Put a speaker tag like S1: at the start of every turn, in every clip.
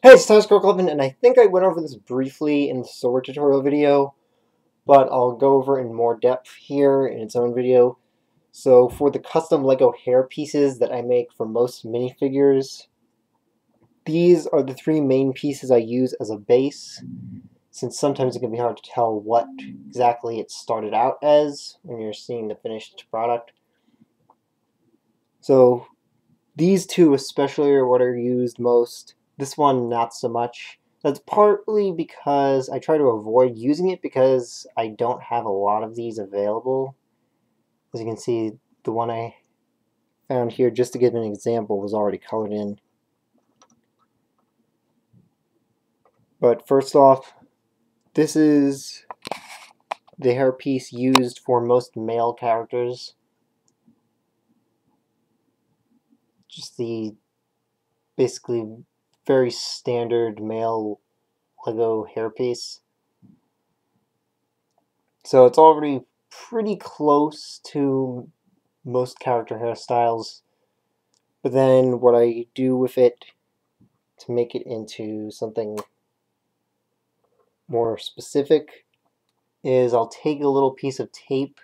S1: Hey, it's Thomas Kirklevan, and I think I went over this briefly in the sword tutorial video, but I'll go over in more depth here in its own video. So for the custom LEGO hair pieces that I make for most minifigures, these are the three main pieces I use as a base, since sometimes it can be hard to tell what exactly it started out as when you're seeing the finished product. So these two especially are what are used most. This one not so much. That's partly because I try to avoid using it because I don't have a lot of these available. As you can see, the one I found here, just to give an example, was already colored in. But first off, this is the hairpiece used for most male characters. Just the basically very standard male LEGO hairpiece. So it's already pretty close to most character hairstyles, but then what I do with it to make it into something more specific is I'll take a little piece of tape,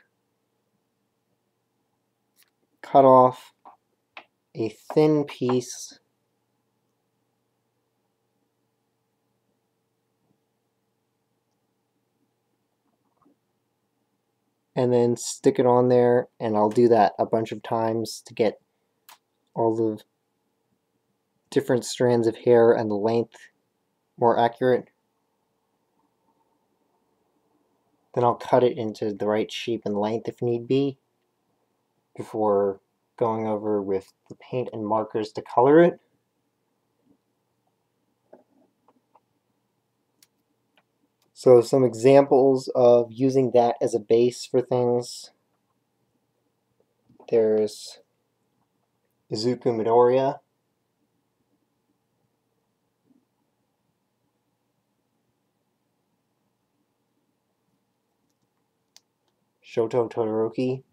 S1: cut off a thin piece, and then stick it on there, and I'll do that a bunch of times to get all the different strands of hair and the length more accurate. Then I'll cut it into the right shape and length if need be, before going over with the paint and markers to color it. So some examples of using that as a base for things. There's Izuku Midoriya, Shoto Todoroki,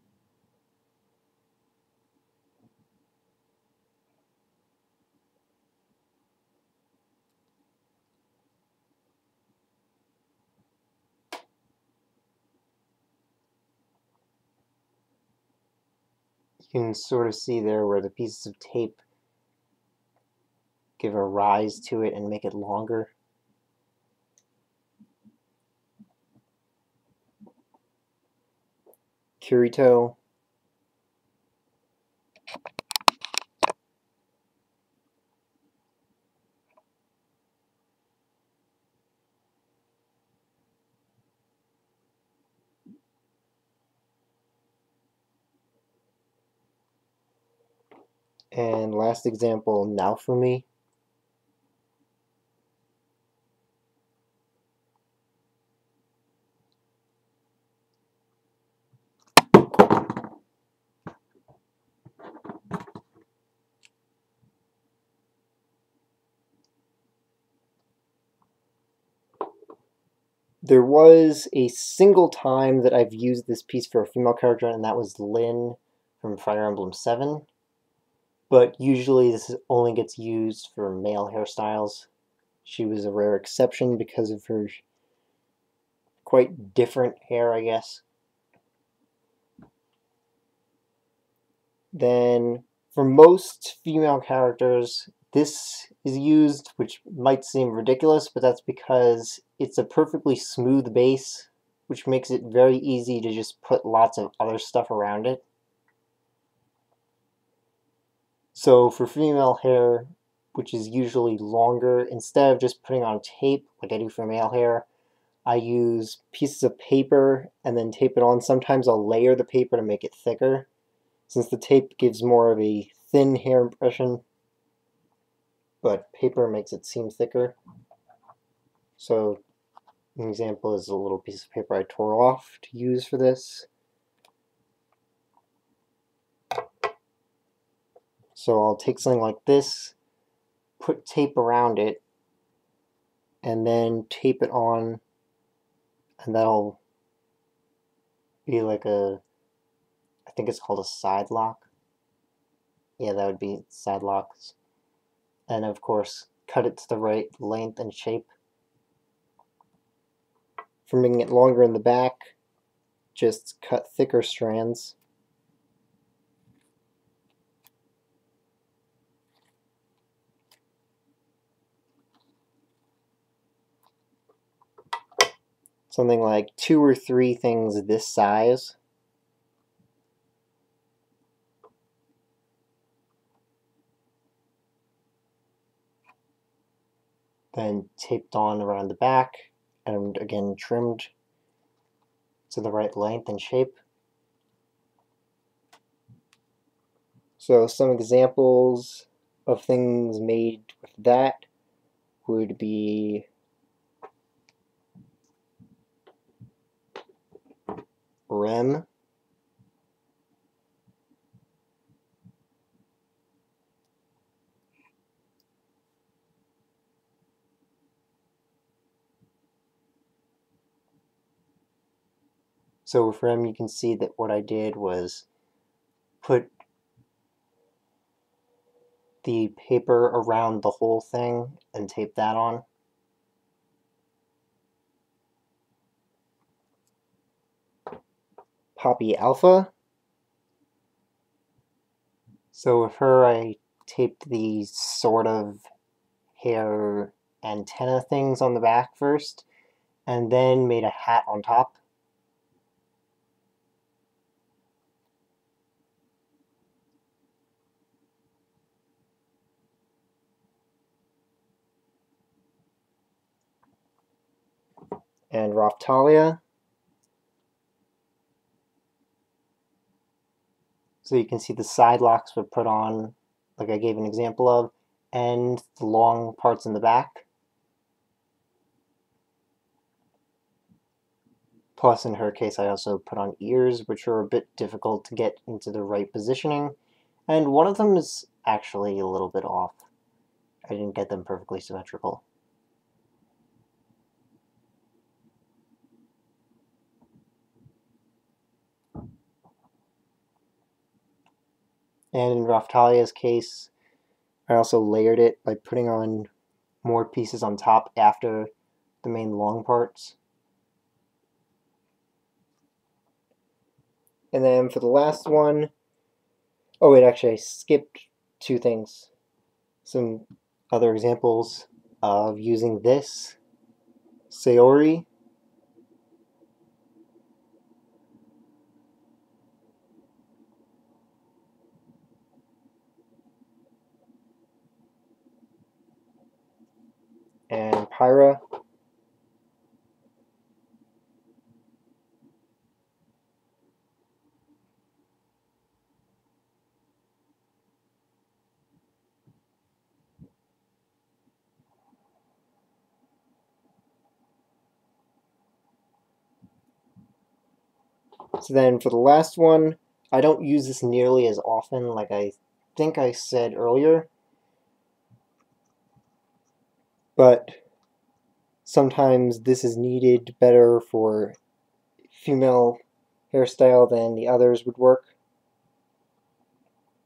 S1: you can sort of see there where the pieces of tape give a rise to it and make it longer. Kirito, and last example, Naofumi. There was a single time that I've used this piece for a female character, and that was Lyn from Fire Emblem 7. But usually this only gets used for male hairstyles. She was a rare exception because of her quite different hair, I guess. Then for most female characters, this is used, which might seem ridiculous, but that's because it's a perfectly smooth base, which makes it very easy to just put lots of other stuff around it. So for female hair, which is usually longer, instead of just putting on tape like I do for male hair, I use pieces of paper and then tape it on. Sometimes I'll layer the paper to make it thicker, since the tape gives more of a thin hair impression, but paper makes it seem thicker. So an example is a little piece of paper I tore off to use for this. So I'll take something like this, put tape around it, and then tape it on, and that'll be like a, I think it's called a side lock. Yeah, that would be side locks. And of course, cut it to the right length and shape. For making it longer in the back, just cut thicker strands. Something like 2 or 3 things this size. Then taped on around the back, and again trimmed to the right length and shape. So some examples of things made with that would be Rem, so with Rem you can see that what I did was put the paper around the whole thing and tape that on. Poppy Alpha. So with her I taped these sort of hair antenna things on the back first, and then made a hat on top. And Raphtalia. So you can see the side locks were put on, like I gave an example of, and the long parts in the back. Plus, in her case, I also put on ears, which are a bit difficult to get into the right positioning, and one of them is actually a little bit off. I didn't get them perfectly symmetrical. And in Raphtalia's case, I also layered it by putting on more pieces on top after the main long parts. And then for the last one, oh wait, actually I skipped 2 things. Some other examples of using this, Sayori, and Pyra. So then for the last one, I don't use this nearly as often, like I think I said earlier, but sometimes this is needed better for female hairstyle than the others would work.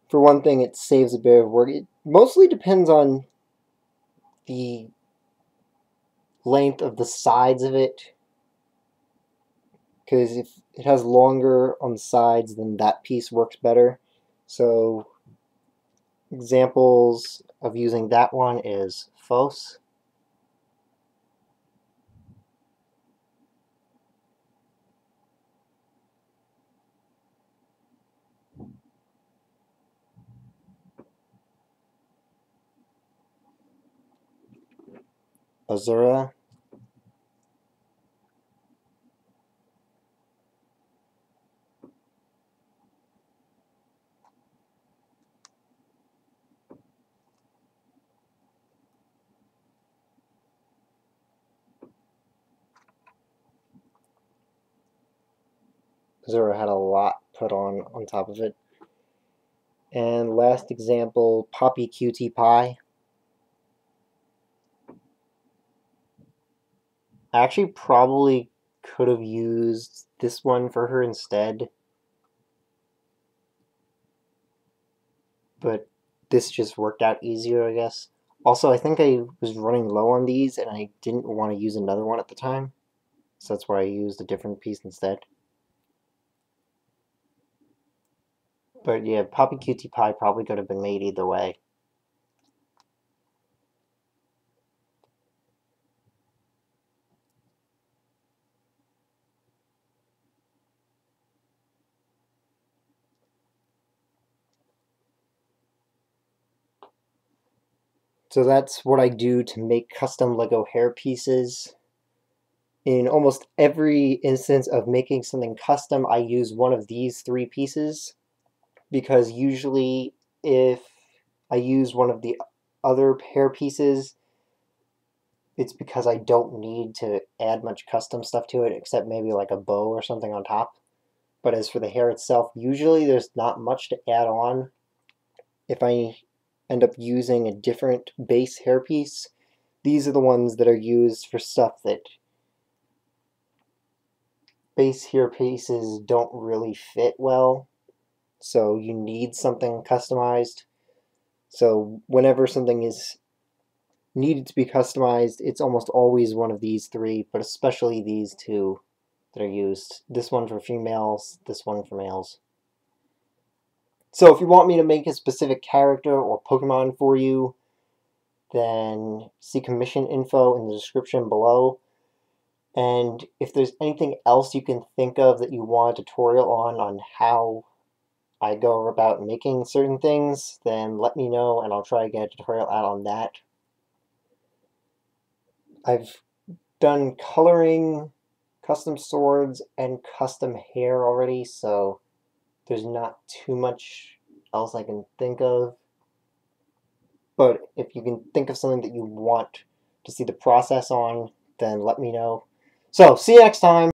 S1: For one thing, it saves a bit of work. It mostly depends on the length of the sides of it, because if it has longer on the sides, then that piece works better. So examples of using that one is Fos, Azura, Azura had a lot put on top of it. And last example, Poppy Cutie Pie. I actually probably could have used this one for her instead, but this just worked out easier, I guess. Also, I think I was running low on these and I didn't want to use another one at the time, so that's why I used a different piece instead. But yeah, Poppy Cutie Pie probably could have been made either way. So that's what I do to make custom Lego hair pieces. In almost every instance of making something custom, I use one of these three pieces, because usually if I use one of the other hair pieces, it's because I don't need to add much custom stuff to it, except maybe like a bow or something on top. But as for the hair itself, usually there's not much to add on. If I end up using a different base hairpiece, these are the ones that are used for stuff that base hairpieces don't really fit well, so you need something customized. So whenever something is needed to be customized, it's almost always one of these three, but especially these two that are used. This one for females, this one for males. So if you want me to make a specific character or Pokemon for you, then see commission info in the description below. And if there's anything else you can think of that you want a tutorial on how I go about making certain things, then let me know and I'll try to get a tutorial out on that. I've done coloring, custom swords, and custom hair already, so there's not too much else I can think of. But if you can think of something that you want to see the process on, then let me know. So, see you next time!